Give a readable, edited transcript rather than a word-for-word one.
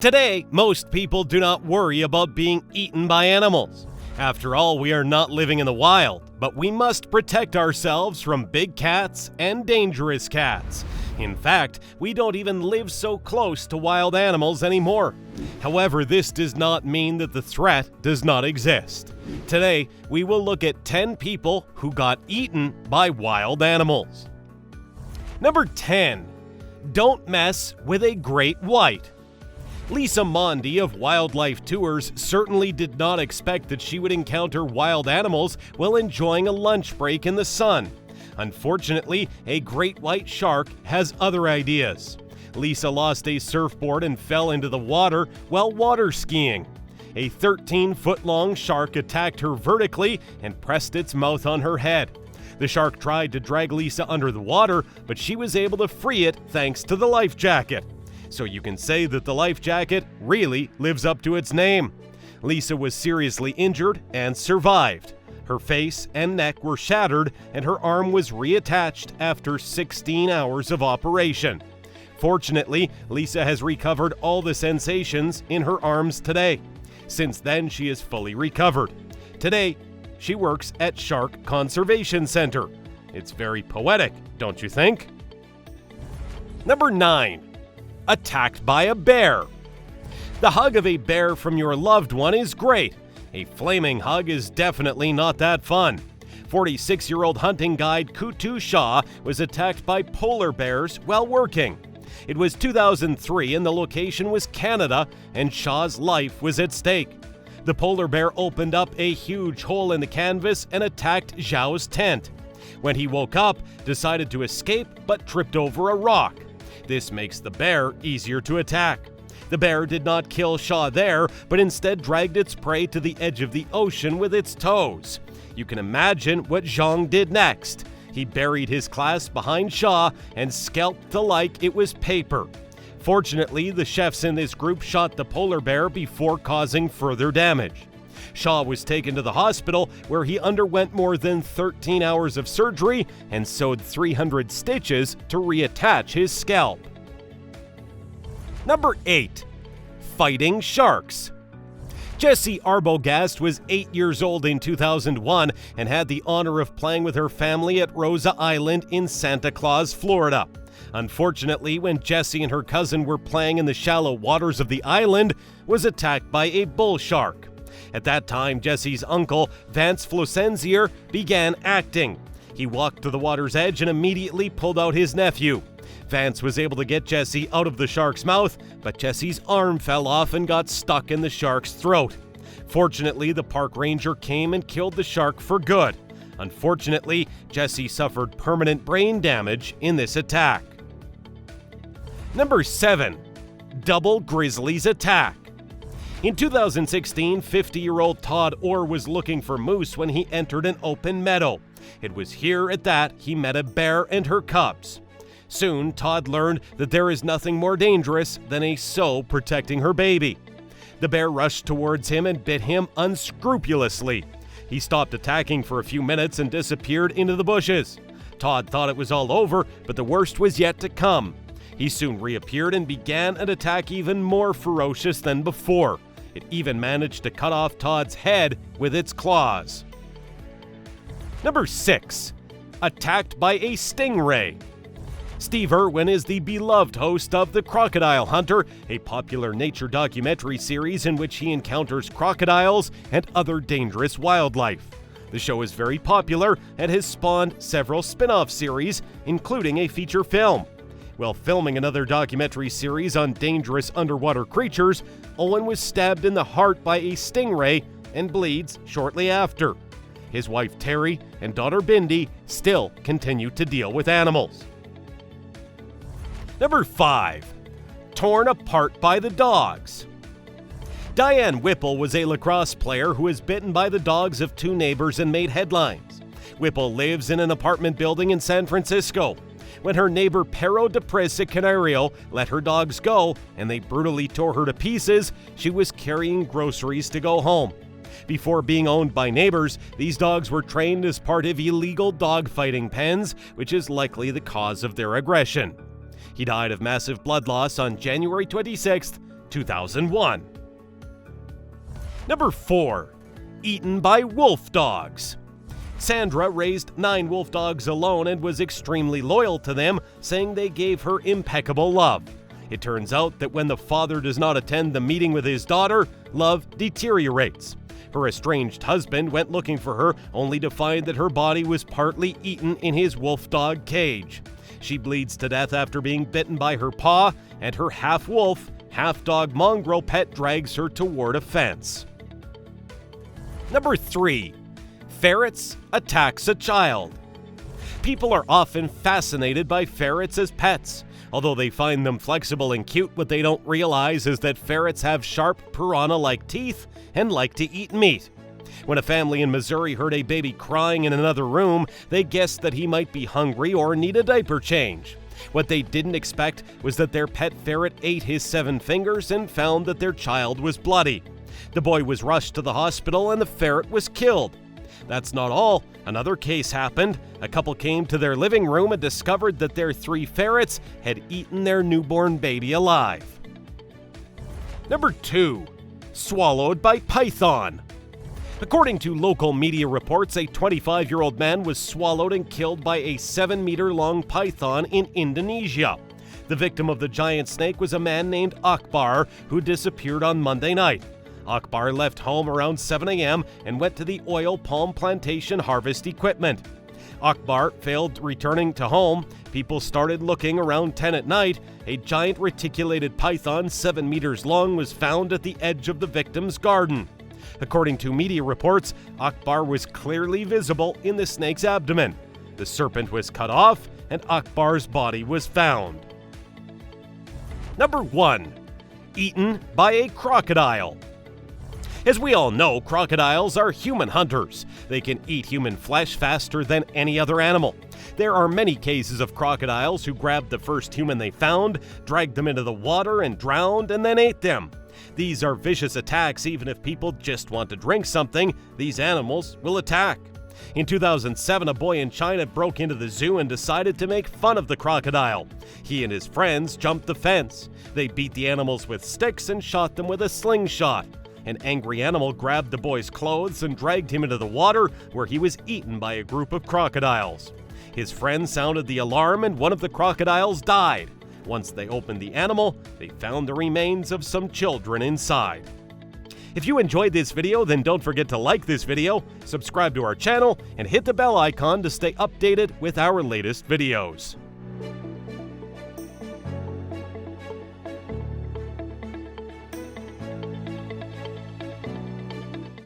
Today, most people do not worry about being eaten by animals. After all, we are not living in the wild, but we must protect ourselves from big cats and dangerous cats. In fact, we don't even live so close to wild animals anymore. However, this does not mean that the threat does not exist. Today, we will look at 10 people who got eaten by wild animals. Number 10. Don't mess with a great white. Lisa Mondi of Wildlife Tours certainly did not expect that she would encounter wild animals while enjoying a lunch break in the sun. Unfortunately, a great white shark has other ideas. Lisa lost a surfboard and fell into the water while water skiing. A 13-foot-long shark attacked her vertically and pressed its mouth on her head. The shark tried to drag Lisa under the water, but she was able to free it thanks to the life jacket. So you can say that the life jacket really lives up to its name. Lisa was seriously injured and survived. Her face and neck were shattered and her arm was reattached after 16 hours of operation. Fortunately, Lisa has recovered all the sensations in her arms today. Since then, she is fully recovered. Today, she works at Shark Conservation Center. It's very poetic, don't you think? Number 9. Attacked by a bear. The hug of a bear from your loved one is great. A flaming hug is definitely not that fun. 46-year-old hunting guide Kutu Shah was attacked by polar bears while working. It was 2003 and the location was Canada, and Shah's life was at stake. The polar bear opened up a huge hole in the canvas and attacked Zhao's tent. When he woke up, decided to escape but tripped over a rock. This makes the bear easier to attack. The bear did not kill Shah there, but instead dragged its prey to the edge of the ocean with its toes. You can imagine what Zhang did next. He buried his class behind Shah and scalped the like it was paper. Fortunately, the chefs in this group shot the polar bear before causing further damage. Shah was taken to the hospital where he underwent more than 13 hours of surgery and sewed 300 stitches to reattach his scalp. Number 8. Fighting sharks. Jessie Arbogast was 8 years old in 2001 and had the honor of playing with her family at Rosa Island in Santa Claus, Florida. Unfortunately, when Jessie and her cousin were playing in the shallow waters of the island, was attacked by a bull shark. At that time, Jessie's uncle, Vance Flosenzier, began acting. He walked to the water's edge and immediately pulled out his nephew. Vance was able to get Jessie out of the shark's mouth, but Jessie's arm fell off and got stuck in the shark's throat. Fortunately, the park ranger came and killed the shark for good. Unfortunately, Jessie suffered permanent brain damage in this attack. Number 7. Double grizzlies attack. In 2016, 50-year-old Todd Orr was looking for moose when he entered an open meadow. It was here at that he met a bear and her cubs. Soon, Todd learned that there is nothing more dangerous than a sow protecting her baby. The bear rushed towards him and bit him unscrupulously. He stopped attacking for a few minutes and disappeared into the bushes. Todd thought it was all over, but the worst was yet to come. He soon reappeared and began an attack even more ferocious than before. It even managed to cut off Todd's head with its claws. Number 6. Attacked by a stingray. Steve Irwin is the beloved host of The Crocodile Hunter, a popular nature documentary series in which he encounters crocodiles and other dangerous wildlife. The show is very popular and has spawned several spin-off series, including a feature film. While filming another documentary series on dangerous underwater creatures, Owen was stabbed in the heart by a stingray and bleeds shortly after. His wife Terry and daughter Bindi still continue to deal with animals. Number 5. Torn apart by the dogs. Diane Whipple was a lacrosse player who was bitten by the dogs of 2 neighbors and made headlines. Whipple lives in an apartment building in San Francisco. When her neighbor Pero de Prisa Canario let her dogs go and they brutally tore her to pieces, she was carrying groceries to go home. Before being owned by neighbors, these dogs were trained as part of illegal dog fighting pens, which is likely the cause of their aggression. He died of massive blood loss on January 26, 2001. Number 4. Eaten by wolf dogs. Sandra raised 9 wolf dogs alone and was extremely loyal to them, saying they gave her impeccable love. It turns out that when the father does not attend the meeting with his daughter, love deteriorates. Her estranged husband went looking for her, only to find that her body was partly eaten in his wolf dog cage. She bleeds to death after being bitten by her paw, and her half-wolf, half-dog mongrel pet drags her toward a fence. Number 3. Ferrets attacks a child. People are often fascinated by ferrets as pets. Although they find them flexible and cute, what they don't realize is that ferrets have sharp piranha-like teeth and like to eat meat. When a family in Missouri heard a baby crying in another room, they guessed that he might be hungry or need a diaper change. What they didn't expect was that their pet ferret ate his 7 fingers and found that their child was bloody. The boy was rushed to the hospital and the ferret was killed. That's not all. Another case happened. A couple came to their living room and discovered that their 3 ferrets had eaten their newborn baby alive. Number 2. Swallowed by python. According to local media reports, a 25-year-old man was swallowed and killed by a 7-meter-long python in Indonesia. The victim of the giant snake was a man named Akbar, who disappeared on Monday night. Akbar left home around 7 a.m. and went to the oil palm plantation harvest equipment. Akbar failed returning to home. People started looking around 10 at night. A giant reticulated python 7 meters long was found at the edge of the victim's garden. According to media reports, Akbar was clearly visible in the snake's abdomen. The serpent was cut off and Akbar's body was found. Number 1. Eaten by a crocodile. As we all know, crocodiles are human hunters. They can eat human flesh faster than any other animal. There are many cases of crocodiles who grabbed the first human they found, dragged them into the water and drowned, and then ate them. These are vicious attacks. Even if people just want to drink something, these animals will attack. In 2007, a boy in China broke into the zoo and decided to make fun of the crocodile. He and his friends jumped the fence. They beat the animals with sticks and shot them with a slingshot. An angry animal grabbed the boy's clothes and dragged him into the water, where he was eaten by a group of crocodiles. His friends sounded the alarm and one of the crocodiles died. Once they opened the animal, they found the remains of some children inside. If you enjoyed this video, then don't forget to like this video, subscribe to our channel, and hit the bell icon to stay updated with our latest videos.